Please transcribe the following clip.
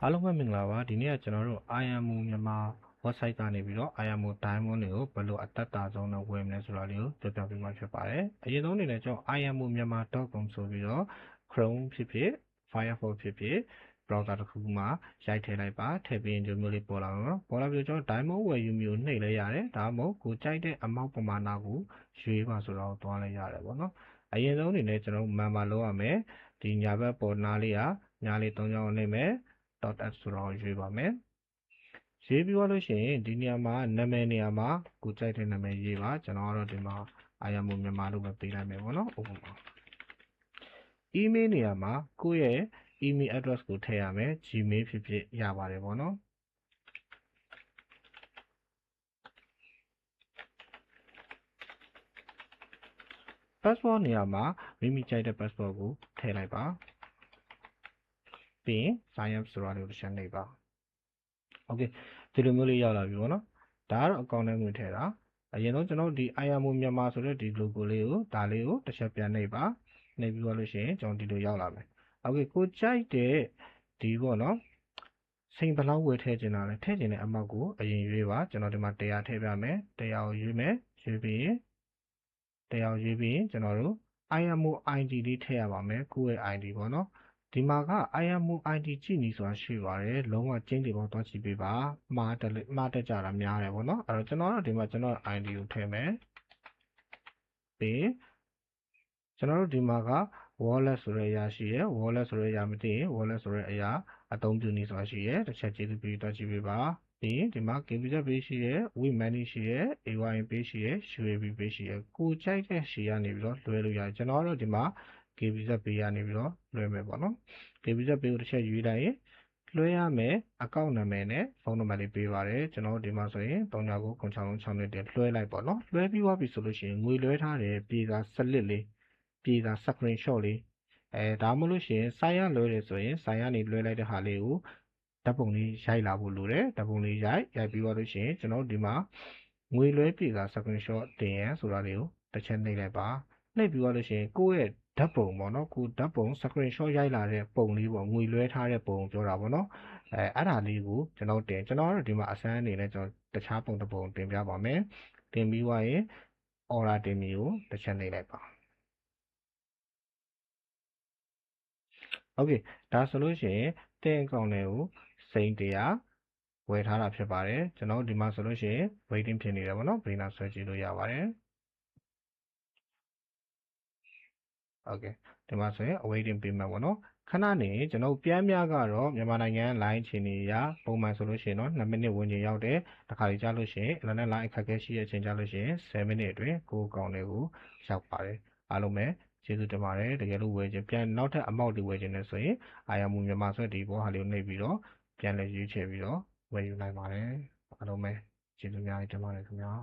အားလုံးပဲမင်္ဂလာပါဒီနေ့ကကျွန်တော်တို့ IMO မြန်မာ website ကနေပြီးတော့ IMO Diamond တွေကိုဘယ်လိုအသက်တာဆုံးနဲ့ဝယ်မလဲဆိုတာလေးကိုပြောပြပေးမှာဖြစ်ပါတယ်အရင်ဆုံးအနေနဲ့ကျွန်တော် IMO-myanmar.com ဆိုပြီးတော့ Chrome ဖြစ်ဖြစ် Firefox ဖြစ်ဖြစ် browser တစ်ခုမှာရိုက်ထည့်လိုက်ပါထည့်ပြီးရင်ဒီမျိုးလေးပေါ်လာတော့ပေါ်လာပြီးကျွန်တော် Diamond ဝယ်ယူမျိုးနှိပ်လဲရတယ်ဒါမှမဟုတ်ကိုကြိုက်တဲ့အမောက်ပမာဏကိုရွေးပါဆိုတော့သွားလဲရတယ်ပေါ့နော်အရင်ဆုံးအနေနဲ့ကျွန်တော် member လုပ်ရမယ်ဒီညာဘက်ပေါ်နားလေးကညာလေး၃ချောင်းနှိပ်မယ်.f ဆိုတော့ရွေးပါမယ်ရွေးပြီးတော့လို့ရှိရင်ဒီနေရာမှာနာမည်နေရာမှာကိုကြိုက်တဲ့နာမည်ရေးပါကျွန်တော်ကတော့ဒီမှာ IMO မြန်မာလို့ပဲပေးလိုက်မယ်ပေါ့နော်ဥပမာ email နေရာမှာကိုယ့်ရဲ့ email address ကိုထည့်ရမယ် gmail ဖြစ်ဖြစ်ရပါတယ်ပေါ့နော်passport နေရာမှာမိမိကြိုက်တဲ့ passport ကိုထည့်လိုက်ပါပြီးရင် sign up ဆိုတာလေးကိုတစ်ချက်နှိပ်ပါโอเคဒီလိုမျိုးလေးရောက်လာပြီပေါ့နော်ဒါကတော့အကောင့်ထဲဝင်ထည့်တာအရင်ဆုံးကျွန်တော်ဒီ IMO မြန်မာဆိုတဲ့ဒီ logo လေးကိုဒါလေးကိုတစ်ချက်ပြန်နှိပ်ပါနှိပ်ပြီးတော့လို့ရှိရင်ကျွန်တော်ဒီလိုရောက်လာမယ်โอเคကိုကြိုက်တဲ့ဒီပေါ့နော်စိန်ဘလောက်ဝယ်ထည့်ချင်တာလဲထည့်ချင်တဲ့အမောက်ကိုအရင်ရွေးပါကျွန်တော်ဒီမှာ100ထည့်ပြမယ်100ကိုရွေးမယ်ရွေးပြီးရင်100ရွေးပြီးရင်ကျွန်တော်တို့ IMO ID လေးထည့်ရပါမယ်ကိုယ့်ရဲ့ ID ပေါ့နော်ဒီမှာက IMO ID ကြည့်နေဆိုတာရှိပါတယ်လုံးဝကျင်းတွေပေါင်းသွားကြည့်ပေးပါမှားတက်ကြတာများတယ်ပေါ့နော်အဲ့တော့ကျွန်တော်တို့ဒီမှာကျွန်တော် ID ကိုထည့်မယ်ပြီးကျွန်တော်တို့ဒီမှာက wallet ဆိုတဲ့အရာရှိရယ် wallet ဆိုတဲ့အရာမသိရင် wallet ဆိုတဲ့အရာအသုံးပြုနေဆိုတာရှိရယ်တစ်ချက်ကျေးဇူးပြုသွားကြည့်ပေးပါပြီးရင်ဒီမှာ KBZ Pay ရှိရယ် Wave Money ရှိရယ် AYN Pay ရှိရယ် UAB Pay ရှိရယ်ကိုကြိုက်တဲ့ရှီကနေပြီးတော့လွှဲလို့ရတယ်ကျွန်တော်တို့ဒီမှာ KBZ Pay ကနေပြီးတော့လွှဲမယ်ပေါ့နော် KBZ Pay ကိုတစ်ချက်ယူလိုက်ရင်လွှဲရမယ်အကောင့်နာမည်နဲ့ဖုန်းနံပါတ်လေးပေးပါတယ်ကျွန်တော်တို့ဒီမှာဆိုရင်3996နဲ့တင်လွှဲလိုက်ပေါ့နော်လွှဲပြီးသွားပြီဆိုလို့ရှိရင်ငွေလွှဲထားတဲ့ပြေစာစလစ်လေးပြေစာ screenshot လေးဒါမှမဟုတ်လို့ရှိရင်ဆိုင်ရလွှဲတယ်ဆိုရင်ဆိုင်ရနေလွှဲလိုက်တဲ့ဟာလေးကိုဓာတ်ပုံလေးရိုက်လာဖို့လိုတယ်ဓာတ်ပုံလေးရိုက်ပြီးသွားလို့ရှိရင်ကျွန်တော်ဒီမှာငွေလွှဲပြေစာ screenshot တင်ရန်ဆိုတာလေးကိုတစ်ချက်နှိပ်လိုက်ပါနှိပ်ပြီးသွားလို့ရှိရင်ကိုယ့်ရဲ့ဓာတ်ပုံပေါ့နော်ကိုဓာတ်ပုံ screenshot ရိုက်လာတဲ့ပုံလေးပေါ့ငွေလွှဲထားတဲ့ပုံပြောတာပေါ့နော်အဲ့ဒါလေးကိုကျွန်တော်ကတော့ဒီမှာအစမ်းအနေနဲ့ကျွန်တော်တခြားပုံတစ်ပုံတင်ပြပါမယ်တင်ပြီးသွားရင် order တင်မီကိုတစ်ချက်နှိပ်လိုက်ပါโอเคဒါဆိုလို့ရှိရင်တင်အကောင့်လေးကိုစိန်100ဝယ်ထားတာဖြစ်ပါတယ်ကျွန်တော်ဒီမှာဆိုလို့ရှိရင် waiting ဖြစ်နေတယ်ပေါ့နော်ဘယ်နာဆွဲကြည့်လို့ရပါတယ်โอเคဒီမှာဆိုရင် awaiting payment ပေါ့နော်ခဏနေကျွန်တော်ပြန်များကတော့မြန်မာနိုင်ငံ line ချင်နေရပုံမှန်ဆိုလို့ရှိရင်တော့2မိနစ်ဝင်ချိန်ရောက်တယ်တခါလေကြာလို့ရှိရင် internet line အခက်အခဲရှိတဲ့အချိန်ကြာလို့ရှိရင်7မိနစ်အတွင်းကိုအကောင့်လေးကိုရောက်ပါတယ်အားလုံးပဲကျေးဇူးတင်ပါတယ်တကယ်လို့ဝယ်ခြင်းပြန်နောက်ထပ်အမောက်တွေဝယ်ခြင်းနဲ့ဆိုရင် IMO မြန်မာဆိုတဲ့ဒီဘောဟာလေးကိုနှိပ်ပြီးတော့ပြန်လဲရွေးချယ်ပြီးတော့ဝယ်ယူနိုင်ပါတယ်အားလုံးပဲကျေးဇူးများတင်ပါတယ်ခင်ဗျာ